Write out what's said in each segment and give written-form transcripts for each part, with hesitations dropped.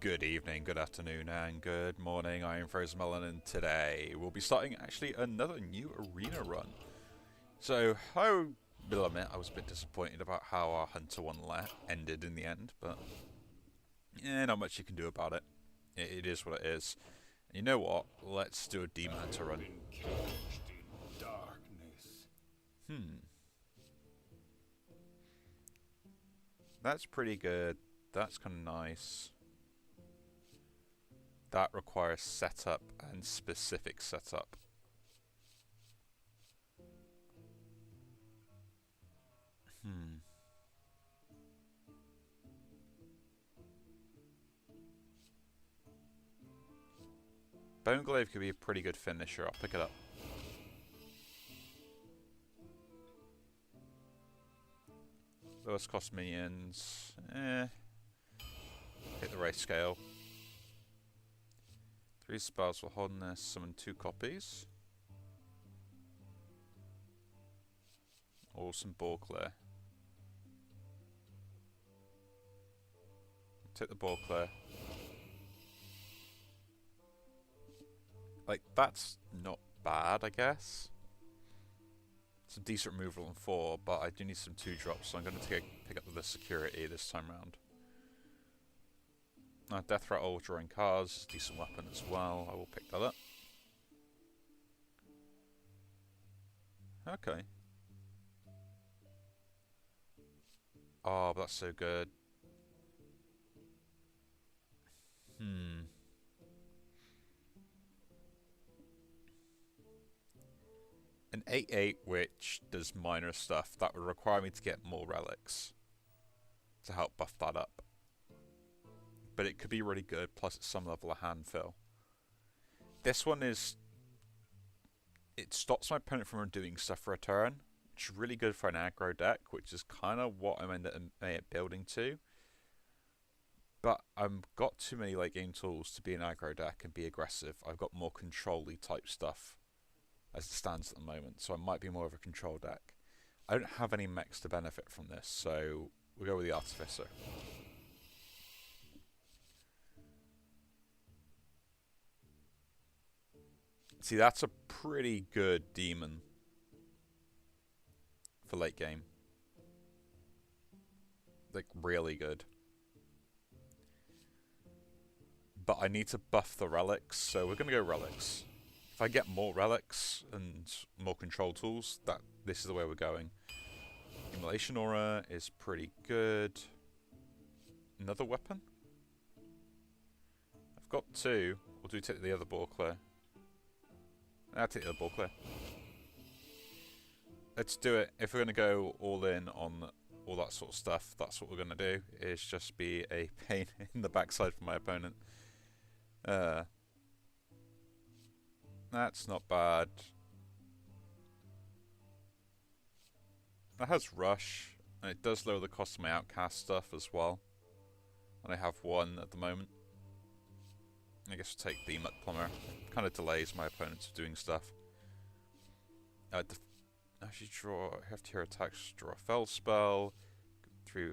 Good evening, good afternoon, and good morning. I am Frozen Melon, and today we'll be starting actually another new arena run. So, I will admit I was a bit disappointed about how our Hunter one ended in the end, but yeah, not much you can do about it. It is what it is. And you know what? Let's do a Demon Hunter run. Encaged in darkness. That's pretty good. That's kind of nice. That requires setup and specific setup. Bone Glaive could be a pretty good finisher. I'll pick it up. Lowest cost minions. Hit the race scale. 3 spells for holding this. Summon 2 copies. Or some ball clear. Take the ball clear. Like, that's not bad, I guess. It's a decent removal on 4, but I do need some 2 drops, so I'm going to pick up the security this time round. Death Rattle, drawing cards, decent weapon as well. I will pick that up. Okay. Oh, that's so good. An 8/8 which does minor stuff, that would require me to get more relics to help buff that up. But it could be really good, plus it's some level of hand fill. This one is... it stops my opponent from doing stuff for a turn, which is really good for an aggro deck, which is kind of what I'm ended up building to. But I've got too many late game tools to be an aggro deck and be aggressive. I've got more control-y type stuff as it stands at the moment, so I might be more of a control deck. I don't have any mechs to benefit from this, so we'll go with the Artificer. See, that's a pretty good demon for late game. Like, really good. But I need to buff the relics, so we're going to go relics. If I get more relics and more control tools, this is the way we're going. Immolation Aura is pretty good. Another weapon? I've got 2. We'll do take the other ball clear. I'll take the other ball clear. Let's do it. If we're going to go all in on all that sort of stuff, that's what we're going to do. Is just be a pain in the backside for my opponent. That's not bad. That has Rush, and it does lower the cost of my Outcast stuff as well. And I have 1 at the moment. I guess we'll take the Muck Plumber. It kind of delays my opponents from doing stuff. Actually, have to hear attacks, draw a Fell spell. 3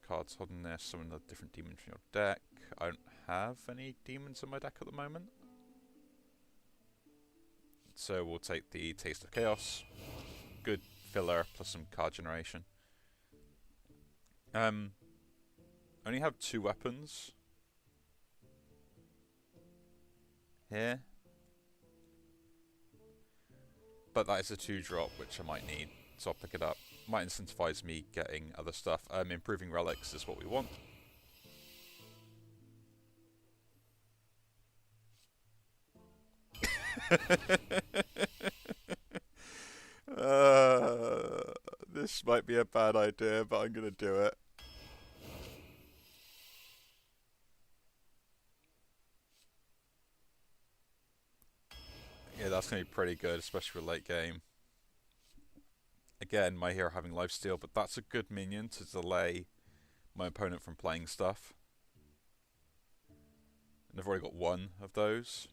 cards holding this, summon a different demon from your deck. I don't have any demons in my deck at the moment. So we'll take the Taste of Chaos. Good filler, plus some card generation. Only have 2 weapons here. But that is a 2-drop, which I might need, so I'll pick it up. Might incentivize me getting other stuff. Improving relics is what we want. This might be a bad idea, but I'm going to do it. Yeah, that's going to be pretty good, especially for late game. Again, my hero having lifesteal, but that's a good minion to delay my opponent from playing stuff. And I've already got 1 of those.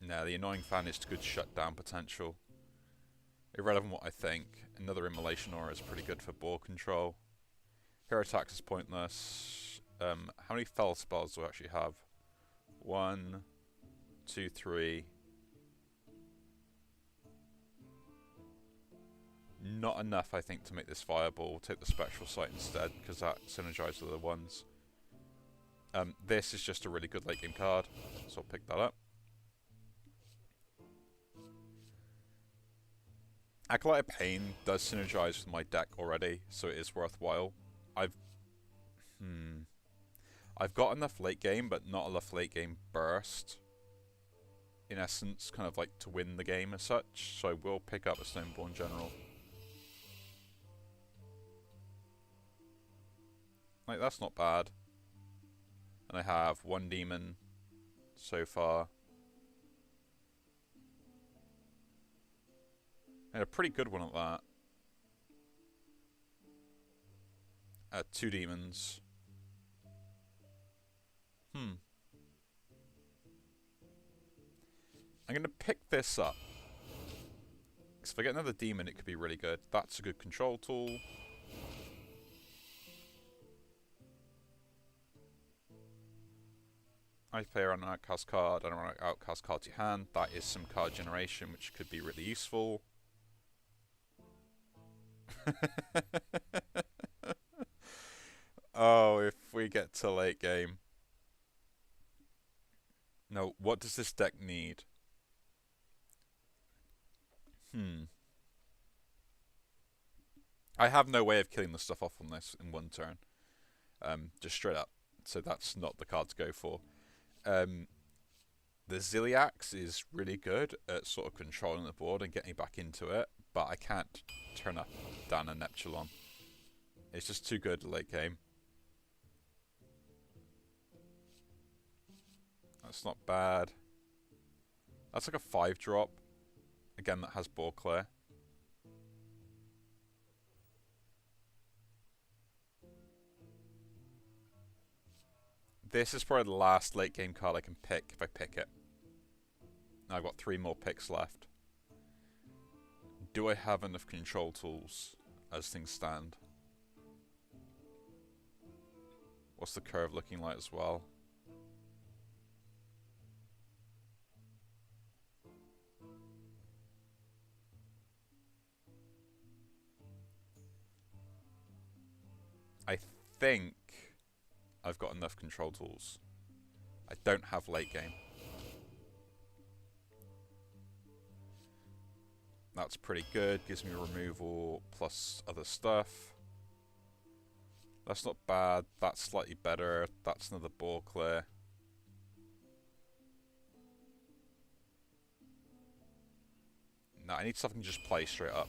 Nah, the annoying fan is good shutdown potential. Irrelevant what I think, another Immolation Aura is pretty good for board control. Hero attacks is pointless. How many fell spells do I actually have? 1, 2, 3. Not enough, I think, to make this viable. We'll take the Spectral Sight instead, because that synergizes with the ones. This is just a really good late game card, so I'll pick that up. Acolyte of Pain does synergize with my deck already, so it is worthwhile. I've got enough late game, but not enough late game burst. In essence, kind of like to win the game as such, so I will pick up a Stoneborn General. Like, that's not bad. And I have 1 demon so far. And a pretty good one at that. 2 demons. I'm going to pick this up. Because if I get another demon, it could be really good. That's a good control tool. I play around an outcast card. I don't want an outcast card to hand. That is some card generation, which could be really useful. Oh, if we get to late game. No, what does this deck need? I have no way of killing the stuff off on this in 1 turn. Just straight up. So that's not the card to go for. The Ziliax is really good at sort of controlling the board and getting back into it, but I can't turn up down a Neptulon. It's just too good late game. That's not bad. That's like a 5-drop. Again, that has board clear. This is probably the last late game card I can pick if I pick it. Now I've got 3 more picks left. Do I have enough control tools as things stand? What's the curve looking like as well? I think I've got enough control tools. I don't have late game. That's pretty good. Gives me removal plus other stuff. That's not bad. That's slightly better. That's another board clear. No, I need something to just play straight up.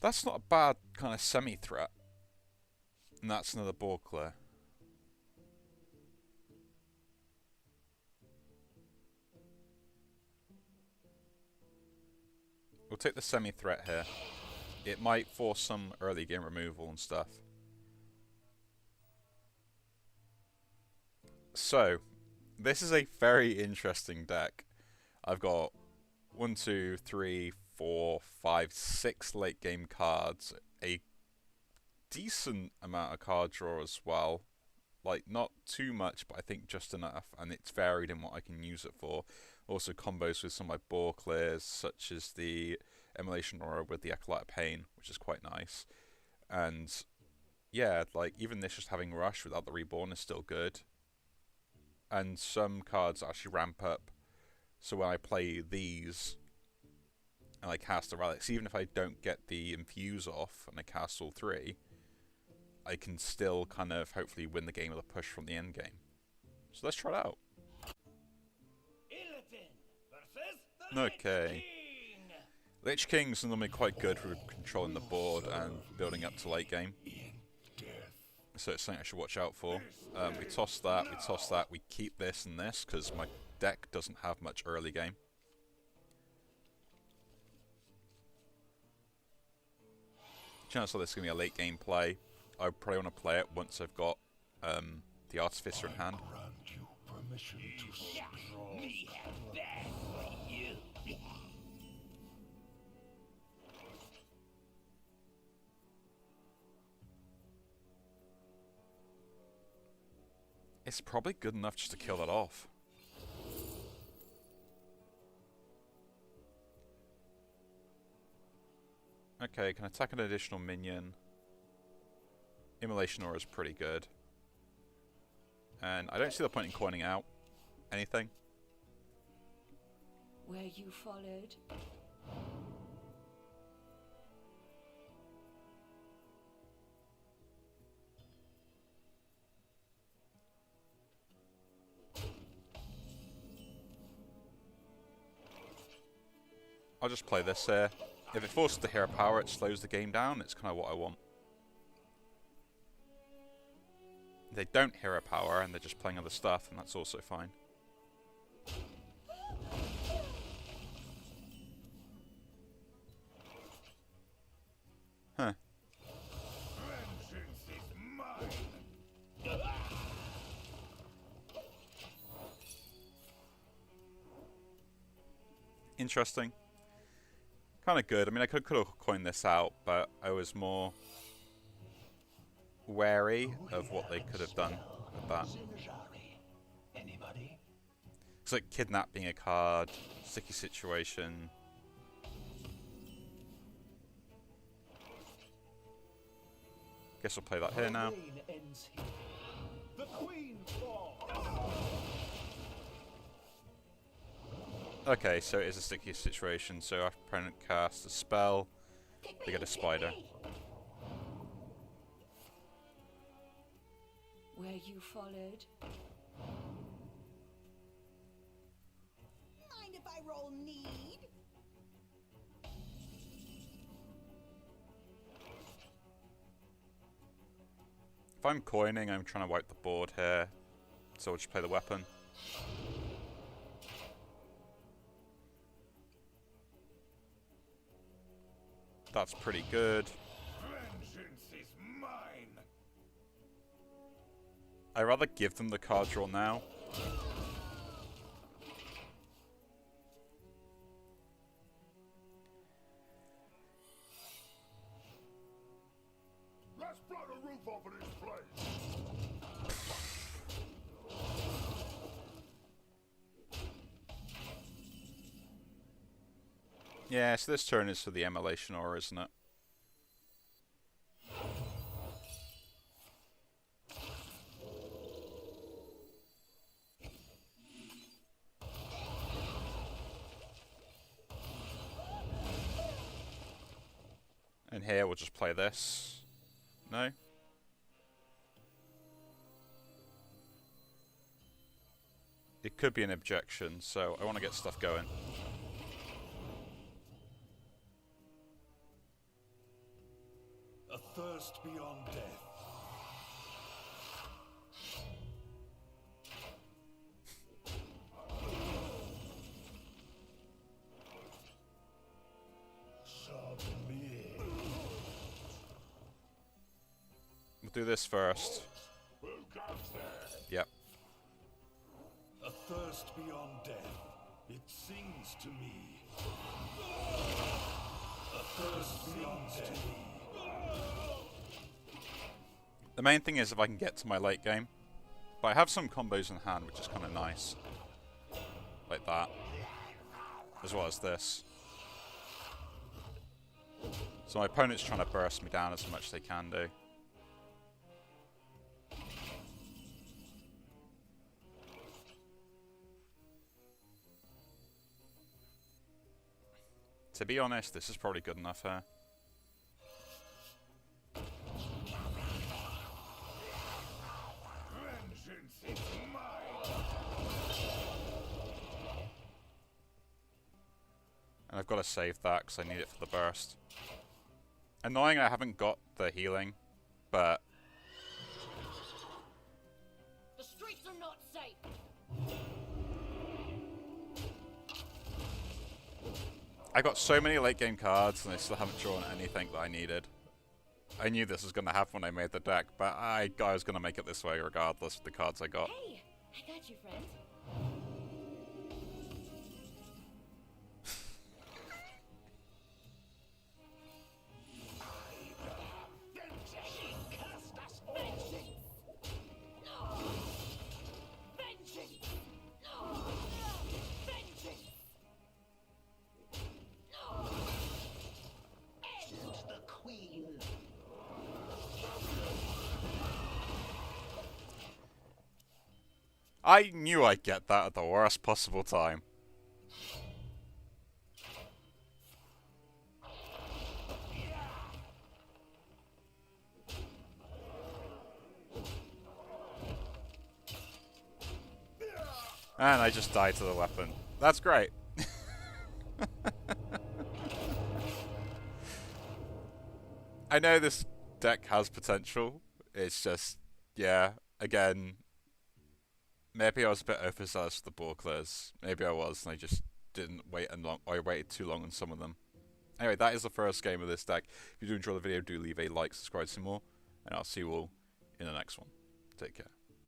That's not a bad kind of semi-threat. And that's another board clear. We'll take the semi-threat here. It might force some early game removal and stuff. So, this is a very interesting deck. I've got 1, 2, 3, 4, 5, 6 late game cards. A decent amount of card draw as well. Like, not too much, but I think just enough. And it's varied in what I can use it for. Also combos with some of my board clears, such as the Immolation Aura with the Acolyte of Pain, which is quite nice. And yeah, like, even this just having Rush without the Reborn is still good. And some cards actually ramp up. So when I play these and I cast the relics, even if I don't get the infuse off and I cast all 3, I can still kind of hopefully win the game with a push from the end game. So let's try it out. Okay. Lich Kings are normally quite good for controlling the board and building up to late game. So it's something I should watch out for. We toss that, we toss that, we keep this and this, because my deck doesn't have much early game. Chance of this is going to be a late game play. I probably want to play it once I've got the Artificer in hand. mission to sprawl. Me have bad for you. It's probably good enough just to kill that off. Okay, can attack an additional minion. Immolation Aura is pretty good. And I don't see the point in coining out anything. Where you followed? I'll just play this here. If it forces the hero power, it slows the game down. It's kind of what I want. If they don't hero power and they're just playing other stuff, and that's also fine. Huh. Vengeance is mine. Interesting. Kind of good. I mean, I could have coined this out, but I was more wary of what they could have done with that. Anybody? It's like kidnapping a card, sticky situation. Guess I'll play that here now. The queen falls. Okay, so it is a sticky situation, so our opponent casts a spell, they get a spider. Where you followed? Mind if I roll need? If I'm coining, I'm trying to wipe the board here, so I'll just play the weapon. That's pretty good. Vengeance is mine. I'd rather give them the card draw now. Let's blow the roof off of this place. Yeah, so this turn is for the Immolation Aura, isn't it? And here we'll just play this. No? It could be an objection, so I want to get stuff going. A thirst beyond death. Submit. We'll do this first. Who comes there? Yep. A thirst beyond death. It sings to me. A thirst beyond death. The main thing is if I can get to my late game. But I have some combos in hand, which is kind of nice. Like that. As well as this. So my opponent's trying to burst me down as much as they can do. To be honest, this is probably good enough here. Vengeance is mine. And I've got to save that because I need it for the burst. Annoying I haven't got the healing, but The streets are not safe. I got so many late game cards and I still haven't drawn anything that I needed. I knew this was going to happen when I made the deck, but I was going to make it this way regardless of the cards I got. Hey, I got you, friend. I knew I'd get that at the worst possible time. And I just died to the weapon. That's great. I know this deck has potential. It's just, yeah, again, maybe I was a bit overzealous with the ball clears. Maybe I was, and I just didn't wait long. I waited too long on some of them. Anyway, that is the first game of this deck. If you do enjoy the video, do leave a like, subscribe to see more, and I'll see you all in the next one. Take care.